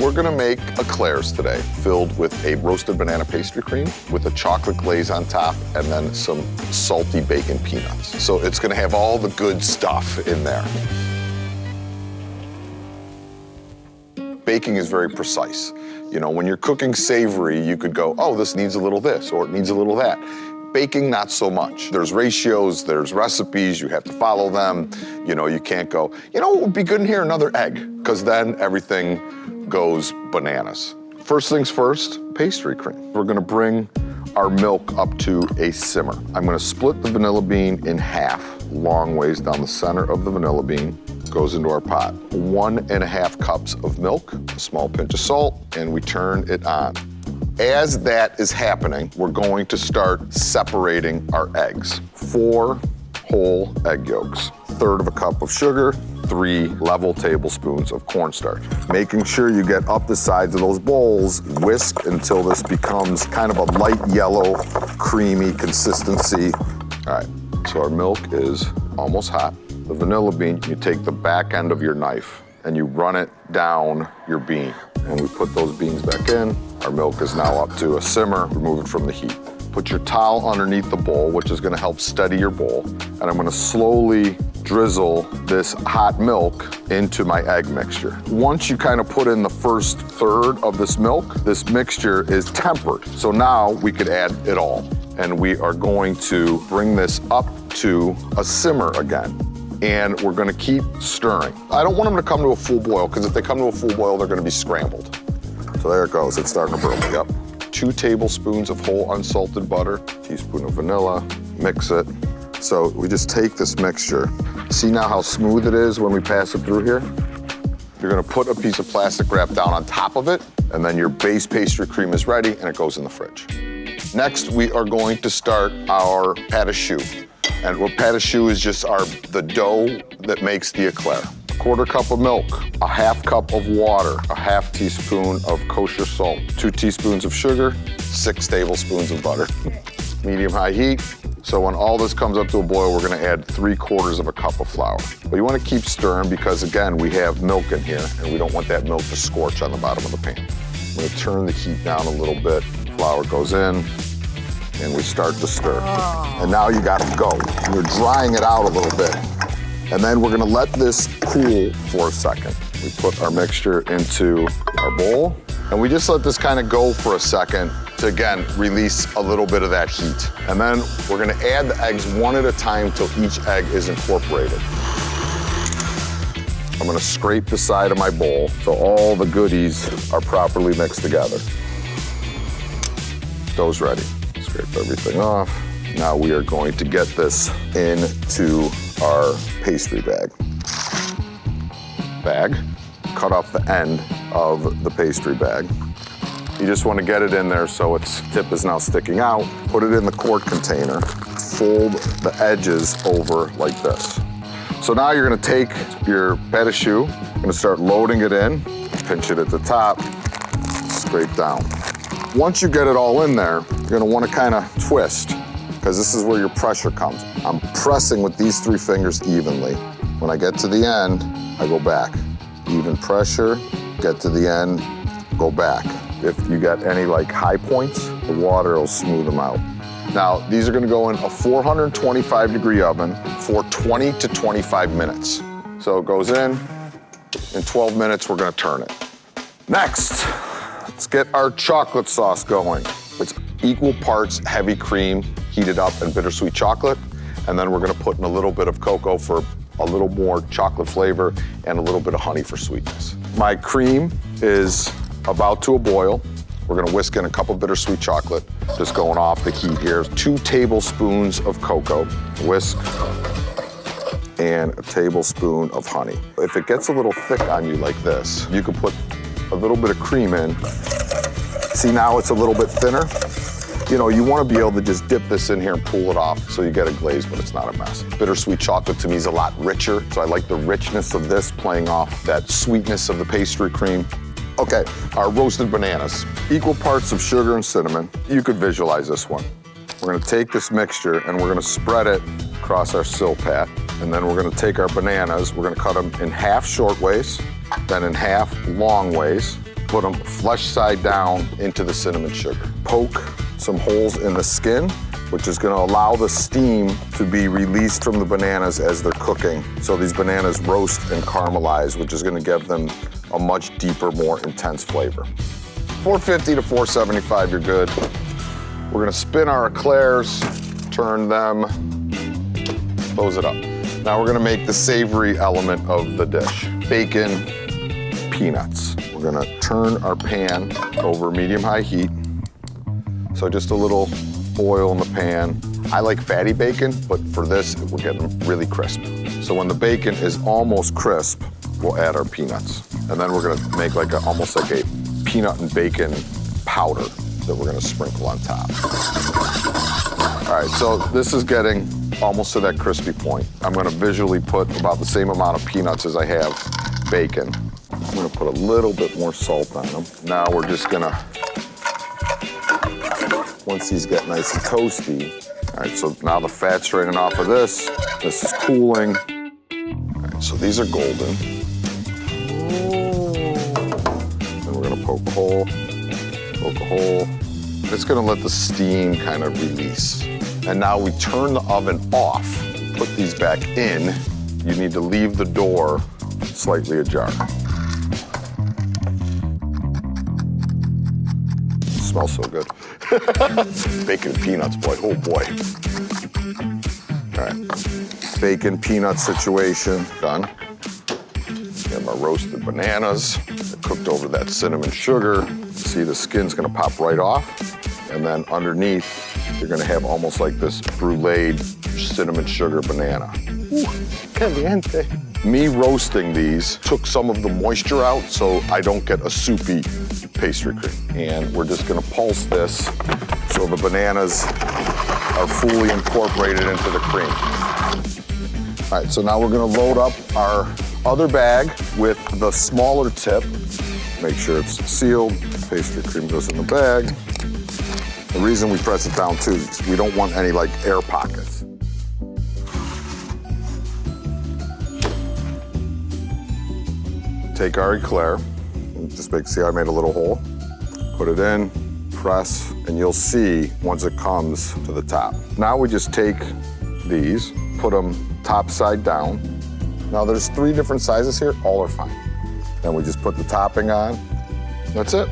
We're gonna make eclairs today, filled with a roasted banana pastry cream with a chocolate glaze on top and then some salty bacon peanuts. So it's gonna have all the good stuff in there. Baking is very precise. You know, when you're cooking savory, you could go, oh, this needs a little this, or it needs a little that. Baking, not so much. There's ratios, there's recipes, you have to follow them. You know, you can't go, you know what would be good in here? Another egg, because then everything goes bananas. First things first, pastry cream. We're gonna bring our milk up to a simmer. I'm gonna split the vanilla bean in half, long ways down the center of the vanilla bean, goes into our pot. 1.5 cups of milk, a small pinch of salt, and we turn it on. As that is happening, we're going to start separating our eggs. 4 whole egg yolks, 1/3 cup of sugar, 3 level tablespoons of cornstarch. Making sure you get up the sides of those bowls, whisk until this becomes kind of a light yellow, creamy consistency. All right, so our milk is almost hot. The vanilla bean, you take the back end of your knife and you run it down your bean. And we put those beans back in. Our milk is now up to a simmer. Remove it from the heat. Put your towel underneath the bowl, which is gonna help steady your bowl. And I'm gonna slowly drizzle this hot milk into my egg mixture. Once you kind of put in the first 1/3 of this milk, this mixture is tempered. So now we could add it all. And we are going to bring this up to a simmer again. And we're gonna keep stirring. I don't want them to come to a full boil, because if they come to a full boil, they're gonna be scrambled. So there it goes, it's starting to burn. Yep. 2 tablespoons of whole unsalted butter, teaspoon of vanilla, mix it. So we just take this mixture. See now how smooth it is when we pass it through here? You're gonna put a piece of plastic wrap down on top of it, and then your base pastry cream is ready, and it goes in the fridge. Next, we are going to start our pâte à choux. And what pâte à choux is just the dough that makes the eclair. 1/4 cup of milk, a 1/2 cup of water, a 1/2 teaspoon of kosher salt, 2 teaspoons of sugar, 6 tablespoons of butter. Medium-high heat. So when all this comes up to a boil, we're gonna add 3/4 cup of flour. But you wanna keep stirring because again, we have milk in here and we don't want that milk to scorch on the bottom of the pan. I'm gonna turn the heat down a little bit. Flour goes in, and we start to stir. And now you gotta go. You're drying it out a little bit. And then we're gonna let this cool for a second. We put our mixture into our bowl, and we just let this kind of go for a second to, again, release a little bit of that heat. And then we're gonna add the eggs one at a time till each egg is incorporated. I'm gonna scrape the side of my bowl so all the goodies are properly mixed together. Dough's ready. Scrape everything off. Now we are going to get this into our pastry bag. Cut off the end of the pastry bag. You just want to get it in there so its tip is now sticking out. Put it in the quart container. Fold the edges over like this. So now you're gonna take your pâte à choux, you're gonna start loading it in, pinch it at the top, scrape down. Once you get it all in there, you're gonna wanna kinda twist, because this is where your pressure comes. I'm pressing with these 3 fingers evenly. When I get to the end, I go back. Even pressure, get to the end, go back. If you got any like high points, the water will smooth them out. Now, these are gonna go in a 425-degree oven for 20 to 25 minutes. So it goes in 12 minutes, we're gonna turn it. Next, let's get our chocolate sauce going. It's equal parts heavy cream, heated up, and bittersweet chocolate. And then we're gonna put in a little bit of cocoa for a little more chocolate flavor and a little bit of honey for sweetness. My cream is about to a boil. We're gonna whisk in a cup of bittersweet chocolate, just going off the heat here. 2 tablespoons of cocoa, whisk, and a tablespoon of honey. If it gets a little thick on you like this, you can put a little bit of cream in. See now it's a little bit thinner? You know, you wanna be able to just dip this in here and pull it off so you get a glaze, but it's not a mess. Bittersweet chocolate to me is a lot richer, so I like the richness of this playing off that sweetness of the pastry cream. Okay, our roasted bananas. Equal parts of sugar and cinnamon. You could visualize this one. We're gonna take this mixture and we're gonna spread it across our silpat. And then we're gonna take our bananas, we're gonna cut them in half short ways, then in half long ways. put them flesh side down into the cinnamon sugar. Poke some holes in the skin, which is gonna allow the steam to be released from the bananas as they're cooking. So these bananas roast and caramelize, which is gonna give them a much deeper, more intense flavor. 450 to 475, you're good. We're gonna spin our eclairs, turn them, close it up. Now we're gonna make the savory element of the dish. Bacon, peanuts. We're gonna turn our pan over medium-high heat. So just a little oil in the pan. I like fatty bacon, but for this, we're getting really crisp. So when the bacon is almost crisp, we'll add our peanuts. And then we're gonna make almost like a peanut and bacon powder that we're gonna sprinkle on top. All right, so this is getting almost to that crispy point. I'm gonna visually put about the same amount of peanuts as I have bacon. I'm gonna put a little bit more salt on them. Now we're just gonna, once these get nice and toasty, all right, so now the fat's draining off of this. This is cooling. All right, so these are golden. Then we're gonna poke a hole, poke a hole. It's gonna let the steam kind of release. And now we turn the oven off, put these back in. You need to leave the door slightly ajar. Smells so good. Bacon and peanuts, boy, oh boy. All right, bacon peanut situation, done. Got my roasted bananas. They're cooked over that cinnamon sugar. See, the skin's gonna pop right off. And then underneath, you're gonna have almost like this bruleed cinnamon sugar banana. Ooh, caliente. Me roasting these took some of the moisture out so I don't get a soupy pastry cream. And we're just gonna pulse this so the bananas are fully incorporated into the cream. All right, so now we're gonna load up our other bag with the smaller tip. Make sure it's sealed. Pastry cream goes in the bag. The reason we press it down too is we don't want any air pockets. Take our eclair, see how I made a little hole? Put it in, press, and you'll see once it comes to the top. Now we just take these, put them top side down. Now there's 3 different sizes here, all are fine. Then we just put the topping on. That's it.